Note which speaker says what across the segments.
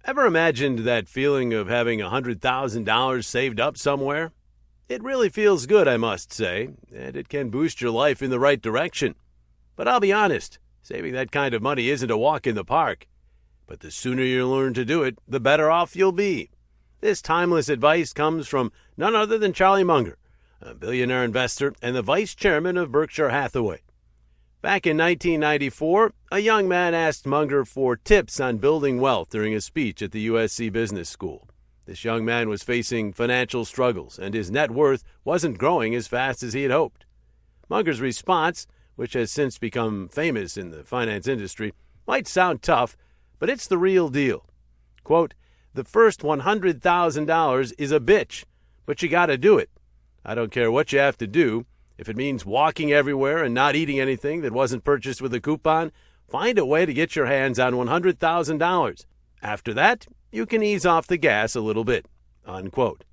Speaker 1: Ever imagined that feeling of having $100,000 saved up somewhere? It really feels good, I must say, and it can boost your life in the right direction. But I'll be honest, saving that kind of money isn't a walk in the park. But the sooner you learn to do it, the better off you'll be. This timeless advice comes from none other than Charlie Munger, a billionaire investor and the vice chairman of Berkshire Hathaway. Back in 1994, a young man asked Munger for tips on building wealth during a speech at the USC Business School. This young man was facing financial struggles, and his net worth wasn't growing as fast as he had hoped. Munger's response, which has since become famous in the finance industry, might sound tough, but it's the real deal. Quote, "The first $100,000 is a bitch, but you got to do it. I don't care what you have to do. If it means walking everywhere and not eating anything that wasn't purchased with a coupon, find a way to get your hands on $100,000. After that, you can ease off the gas a little bit." Unquote.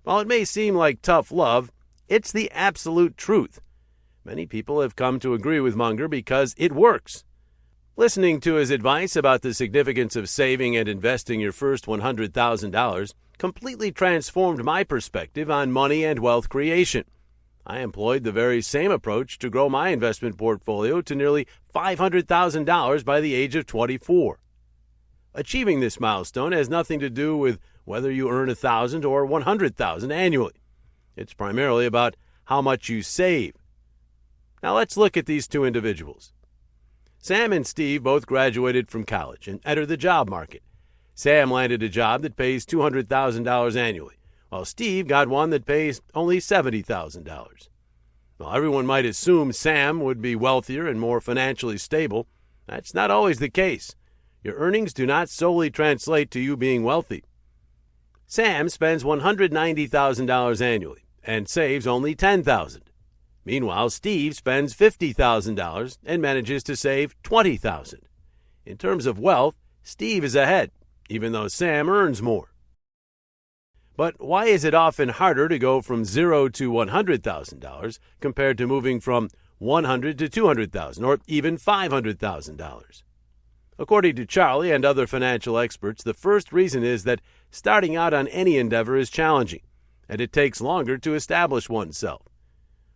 Speaker 1: While it may seem like tough love, it's the absolute truth. Many people have come to agree with Munger because it works. Listening to his advice about the significance of saving and investing your first $100,000 completely transformed my perspective on money and wealth creation. I employed the very same approach to grow my investment portfolio to nearly $500,000 by the age of 24. Achieving this milestone has nothing to do with whether you earn $1,000 or $100,000 annually. It's primarily about how much you save. Now let's look at these two individuals. Sam and Steve both graduated from college and entered the job market. Sam landed a job that pays $200,000 annually, while Steve got one that pays only $70,000. While everyone might assume Sam would be wealthier and more financially stable, that's not always the case. Your earnings do not solely translate to you being wealthy. Sam spends $190,000 annually and saves only $10,000. Meanwhile, Steve spends $50,000 and manages to save $20,000. In terms of wealth, Steve is ahead, even though Sam earns more. But why is it often harder to go from $0 to $100,000 compared to moving from $100,000 to $200,000 or even $500,000? According to Charlie and other financial experts, the first reason is that starting out on any endeavor is challenging, and it takes longer to establish oneself.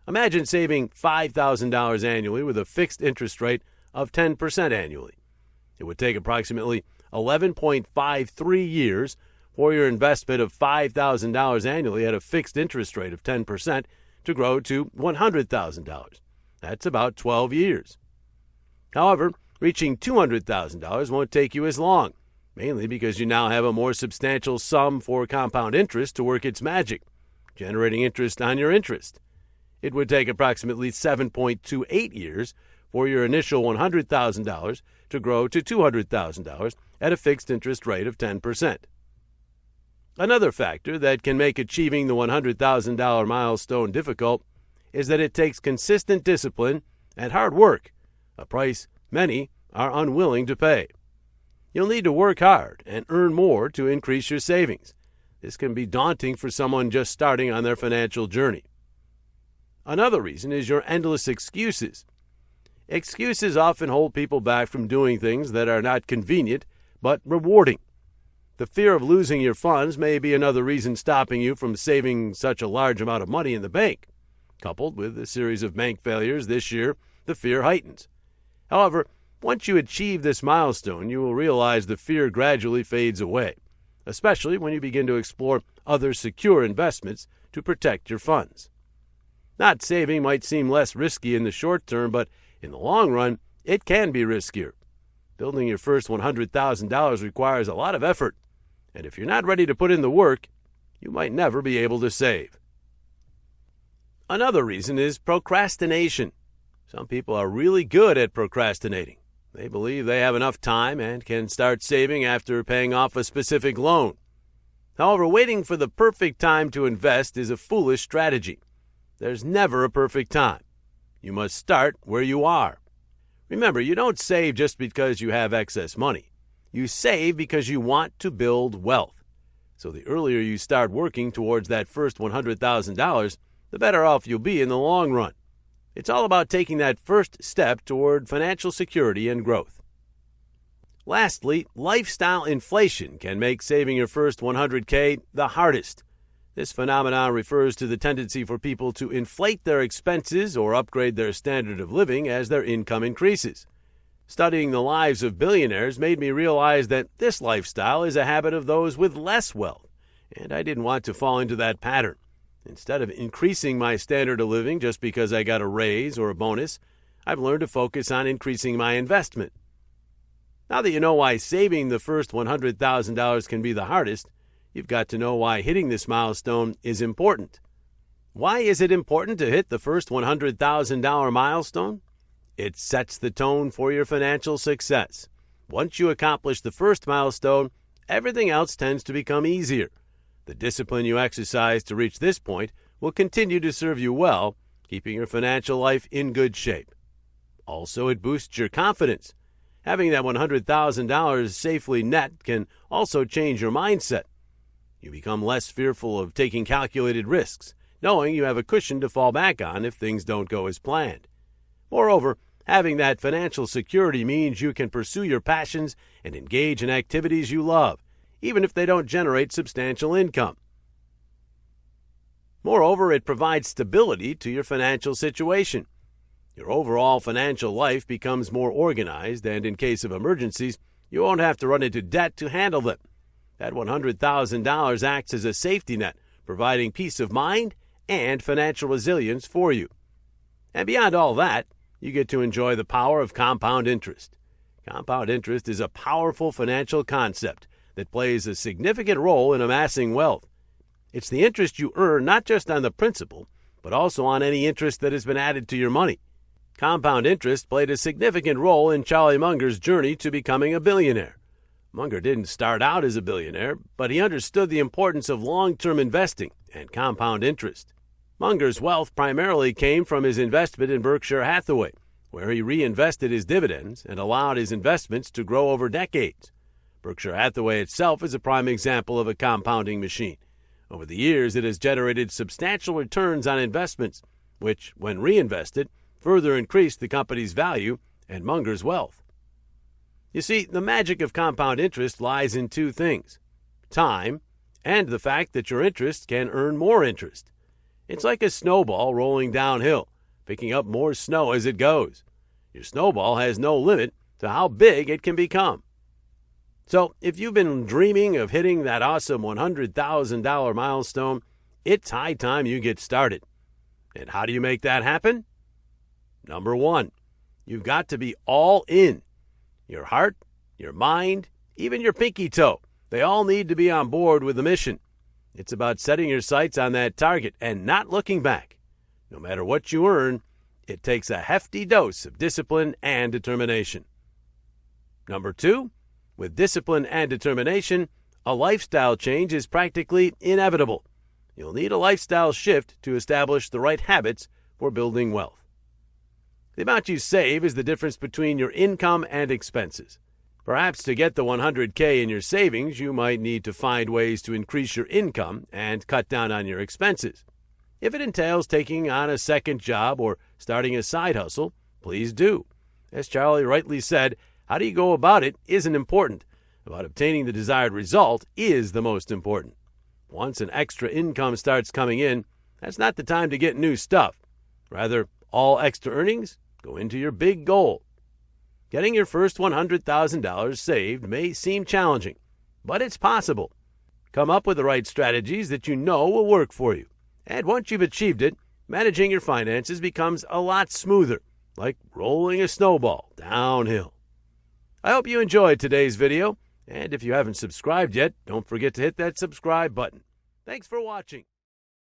Speaker 1: Imagine saving $5,000 annually with a fixed interest rate of 10% annually. It would take approximately 11.53 years for your investment of $5,000 annually at a fixed interest rate of 10% to grow to $100,000. That's about 12 years. However, reaching $200,000 won't take you as long, mainly because you now have a more substantial sum for compound interest to work its magic, generating interest on your interest. It would take approximately 7.28 years for your initial $100,000 to grow to $200,000 at a fixed interest rate of 10%. Another factor that can make achieving the $100,000 milestone difficult is that it takes consistent discipline and hard work, a price many are unwilling to pay. You'll need to work hard and earn more to increase your savings. This can be daunting for someone just starting on their financial journey. Another reason is your endless excuses. Excuses often hold people back from doing things that are not convenient but rewarding. The fear of losing your funds may be another reason stopping you from saving such a large amount of money in the bank. Coupled with a series of bank failures this year, the fear heightens. However, once you achieve this milestone, you will realize the fear gradually fades away, especially when you begin to explore other secure investments to protect your funds. Not saving might seem less risky in the short term, but in the long run, it can be riskier. Building your first $100,000 requires a lot of effort, and if you're not ready to put in the work, you might never be able to save. Another reason is procrastination. Some people are really good at procrastinating. They believe they have enough time and can start saving after paying off a specific loan. However, waiting for the perfect time to invest is a foolish strategy. There's never a perfect time. You must start where you are. Remember, you don't save just because you have excess money. You save because you want to build wealth. So the earlier you start working towards that first $100,000, the better off you'll be in the long run. It's all about taking that first step toward financial security and growth. Lastly, lifestyle inflation can make saving your first $100K the hardest. This phenomenon refers to the tendency for people to inflate their expenses or upgrade their standard of living as their income increases. Studying the lives of billionaires made me realize that this lifestyle is a habit of those with less wealth, and I didn't want to fall into that pattern. Instead of increasing my standard of living just because I got a raise or a bonus, I've learned to focus on increasing my investment. Now that you know why saving the first $100,000 can be the hardest, you've got to know why hitting this milestone is important. Why is it important to hit the first $100,000 milestone? It sets the tone for your financial success. Once you accomplish the first milestone, everything else tends to become easier. The discipline you exercise to reach this point will continue to serve you well, keeping your financial life in good shape. Also, it boosts your confidence. Having that $100,000 safely net can also change your mindset. You become less fearful of taking calculated risks, knowing you have a cushion to fall back on if things don't go as planned. Moreover, having that financial security means you can pursue your passions and engage in activities you love, even if they don't generate substantial income. Moreover, it provides stability to your financial situation. Your overall financial life becomes more organized, and in case of emergencies, you won't have to run into debt to handle them. That $100,000 acts as a safety net, providing peace of mind and financial resilience for you. And beyond all that, you get to enjoy the power of compound interest. Compound interest is a powerful financial concept that plays a significant role in amassing wealth. It's the interest you earn not just on the principal, but also on any interest that has been added to your money. Compound interest played a significant role in Charlie Munger's journey to becoming a billionaire. Munger didn't start out as a billionaire, but he understood the importance of long-term investing and compound interest. Munger's wealth primarily came from his investment in Berkshire Hathaway, where he reinvested his dividends and allowed his investments to grow over decades. Berkshire Hathaway itself is a prime example of a compounding machine. Over the years, it has generated substantial returns on investments, which, when reinvested, further increased the company's value and Munger's wealth. You see, the magic of compound interest lies in two things: time and the fact that your interest can earn more interest. It's like a snowball rolling downhill, picking up more snow as it goes. Your snowball has no limit to how big it can become. So, if you've been dreaming of hitting that awesome $100,000 milestone, it's high time you get started. And how do you make that happen? Number one, you've got to be all in. Your heart, your mind, even your pinky toe, they all need to be on board with the mission. It's about setting your sights on that target and not looking back. No matter what you earn, it takes a hefty dose of discipline and determination. Number two, with discipline and determination, a lifestyle change is practically inevitable. You'll need a lifestyle shift to establish the right habits for building wealth. The amount you save is the difference between your income and expenses. Perhaps to get the $100K in your savings, you might need to find ways to increase your income and cut down on your expenses. If it entails taking on a second job or starting a side hustle, please do. As Charlie rightly said, how do you go about it isn't important. About obtaining the desired result is the most important. Once an extra income starts coming in, that's not the time to get new stuff. Rather, all extra earnings go into your big goal. Getting your first $100,000 saved may seem challenging, but it's possible. Come up with the right strategies that you know will work for you. And once you've achieved it, managing your finances becomes a lot smoother, like rolling a snowball downhill. I hope you enjoyed today's video, and if you haven't subscribed yet, don't forget to hit that subscribe button. Thanks for watching.